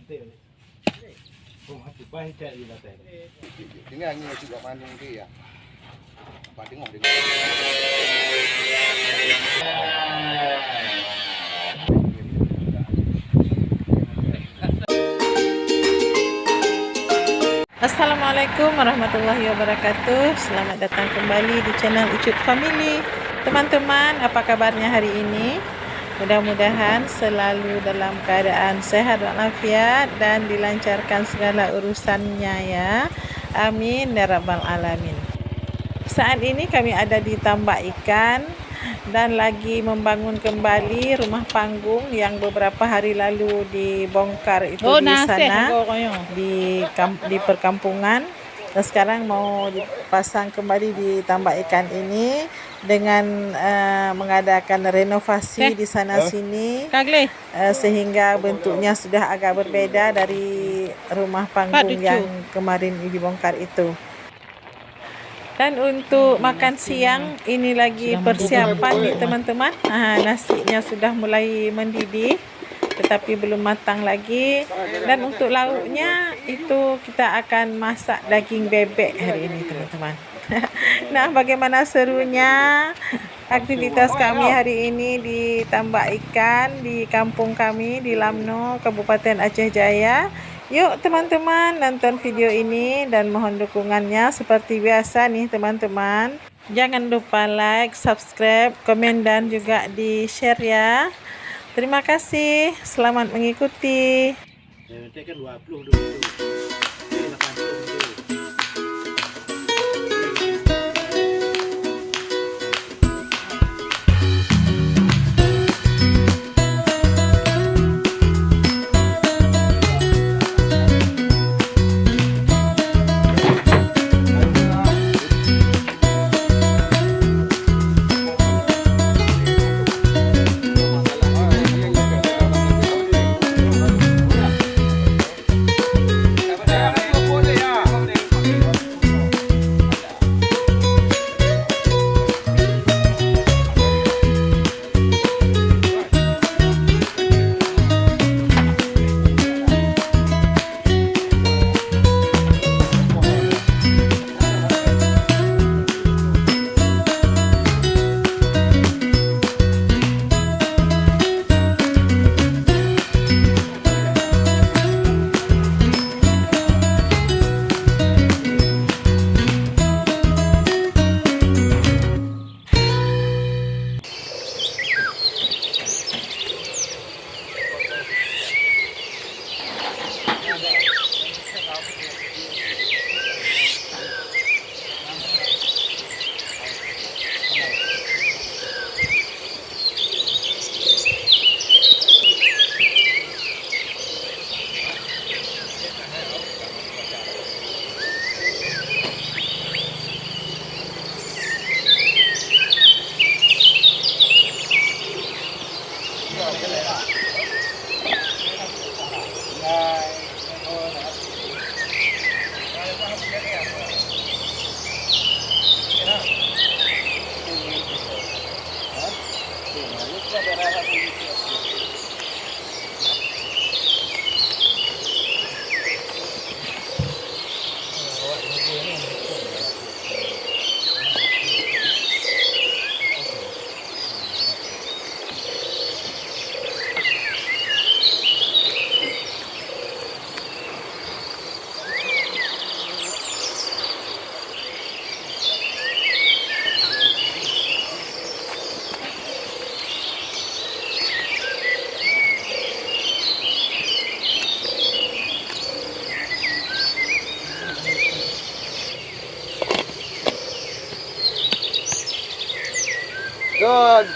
Tinggal ni juga mandung dia. Apa tengok dia. Assalamualaikum warahmatullahi wabarakatuh. Selamat datang kembali di channel Ucut Family. Teman-teman, apa kabarnya hari ini? Mudah-mudahan selalu dalam keadaan sehat walafiat dan dilancarkan segala urusannya ya. Amin ya rabbal alamin. Saat ini kami ada di tambak ikan dan lagi membangun kembali rumah panggung yang beberapa hari lalu dibongkar itu di sana di perkampungan. Dan sekarang mau dipasang kembali di tambak ikan ini dengan mengadakan renovasi di sana sini sehingga bentuknya sudah agak berbeda dari rumah panggung yang kemarin dibongkar itu. Dan untuk makan siang ini lagi persiapan nih teman-teman. Nasinya sudah mulai mendidih tetapi belum matang lagi. Dan untuk lauknya itu kita akan masak daging bebek hari ini teman-teman. Nah, bagaimana serunya aktivitas kami hari ini di tambak ikan di kampung kami di Lamno, Kabupaten Aceh Jaya. Yuk teman-teman nonton video ini dan mohon dukungannya seperti biasa nih teman-teman. Jangan lupa like, subscribe, komen dan juga di share ya. Terima kasih, selamat mengikuti.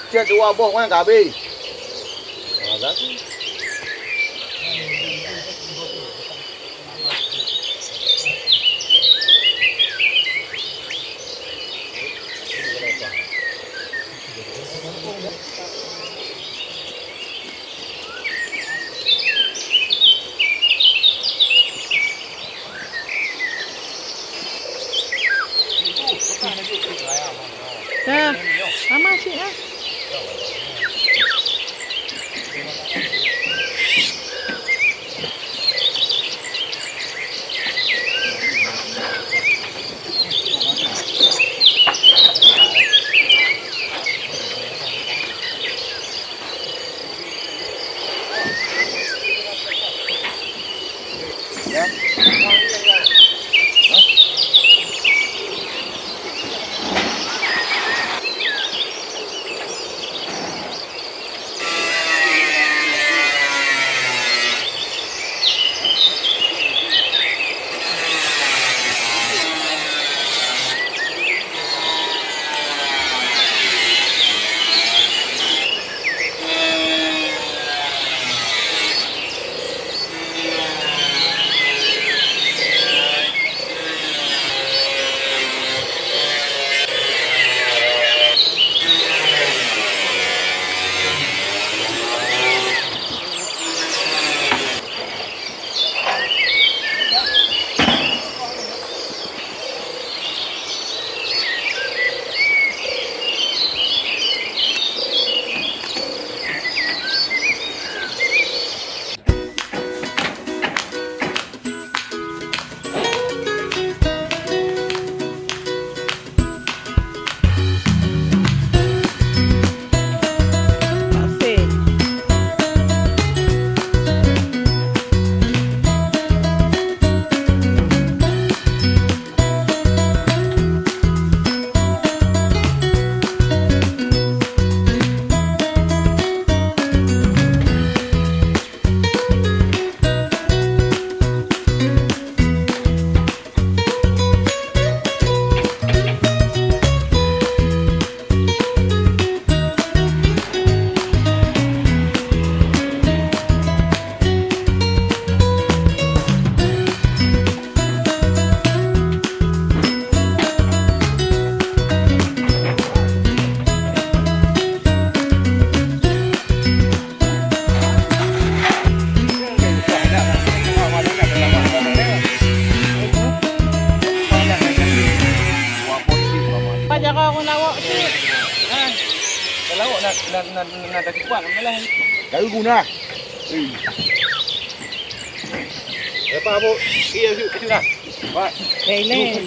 Cek dua boh mana kabi? Sama sih Ya. Masih. Pajak aku nawak sih. Kalau nak tak kuat malah. Kau guna. Apa abu? Iya sudah. Pak. Lele.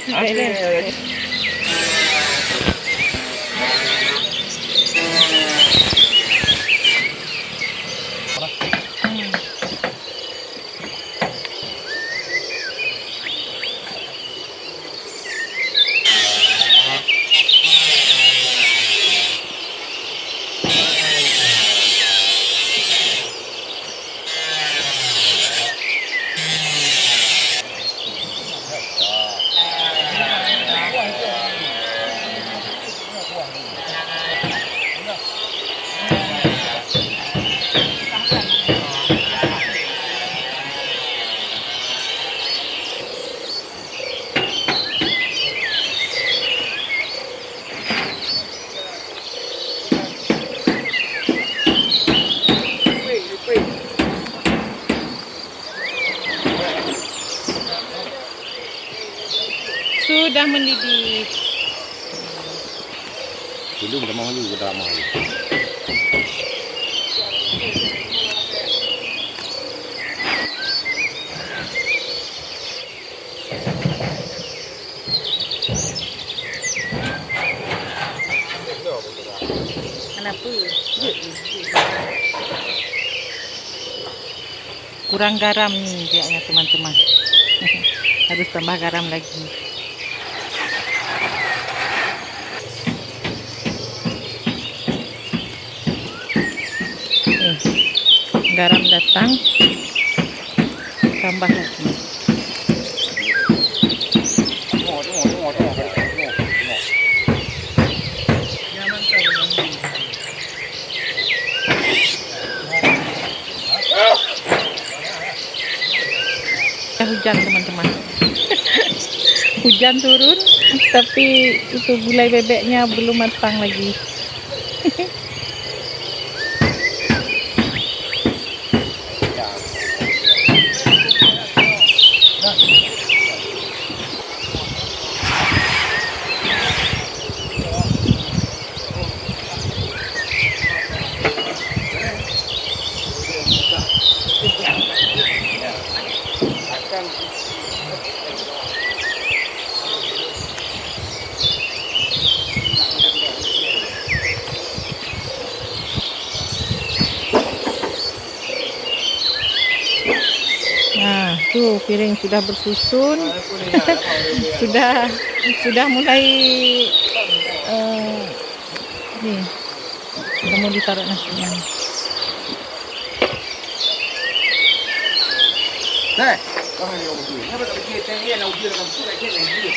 Sudah mendidih. Belum sama lagi udah lama lagi. Kenapa? Kurang garam nih kayaknya teman-teman. Harus tambah garam lagi. Garam datang, tambah lagi. Hujan teman-teman. Hujan turun, tapi itu gulai bebeknya belum matang lagi. Nah, tuh piring sudah bersusun. sudah mulai nih. Sudah mau ditaruh nasinya. Này, có hai điều một tuổi. Nếu mà tao kia tên kia đầu kia là cầm chút lại kia này gì?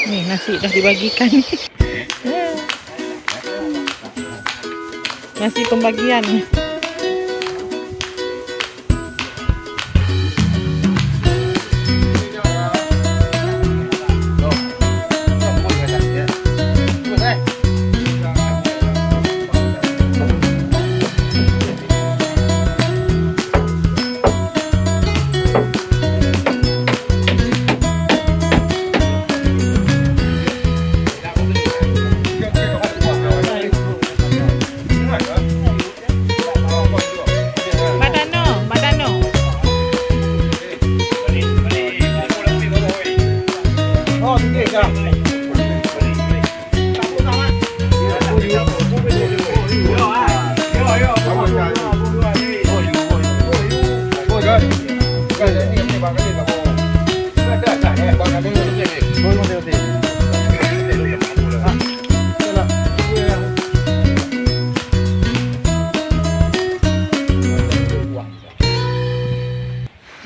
Nih, nasi dah dibagikan. Nasi pembagian.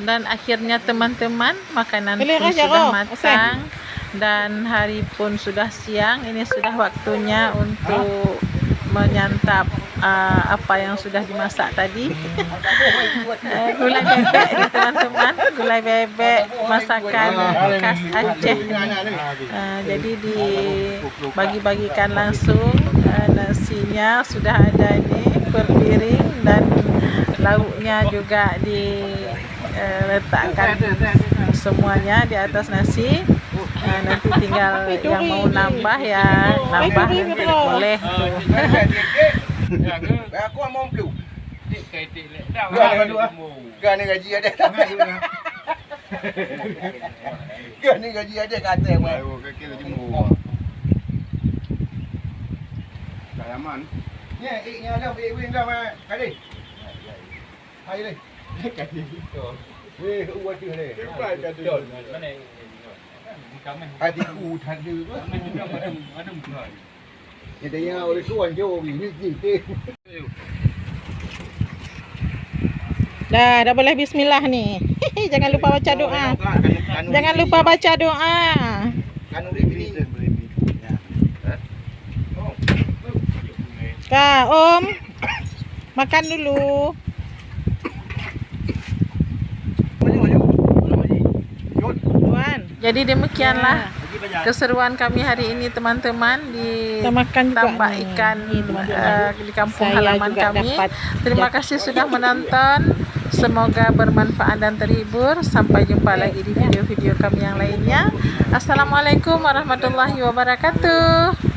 Dan akhirnya teman-teman, makanan pun sudah matang dan hari pun sudah siang. Ini sudah waktunya untuk menyantap apa yang sudah dimasak tadi. Gulai bebek ini teman-teman, gulai bebek masakan khas Aceh. Jadi dibagi-bagikan langsung, nasinya sudah ada ini per piring dan lauknya juga diletakkan semuanya di atas nasi. Nanti tinggal yang mau nambah ya nambah, boleh tuh. Aku mau beli. Kan ni gaji ada. Kan ni gaji ada kata mai. Kira jemur. Salaman. Ni iknya dah wing dah mai. Kadi. Hai ni. Kadi. Weh, uat dia ni. Kadi. Mana? Hatiku tak ada. Jadi yang oleh tuan jauh ini kita. Dah boleh bismillah nih. Jangan lupa baca doa. Jangan lupa baca doa. Kak, Om. Makan dulu. Jadi demikianlah keseruan kami hari ini teman-teman di tambak ikan di kampung halaman kami. Terima kasih sudah menonton. Semoga bermanfaat dan terhibur. Sampai jumpa lagi di video-video kami yang lainnya. Assalamualaikum warahmatullahi wabarakatuh.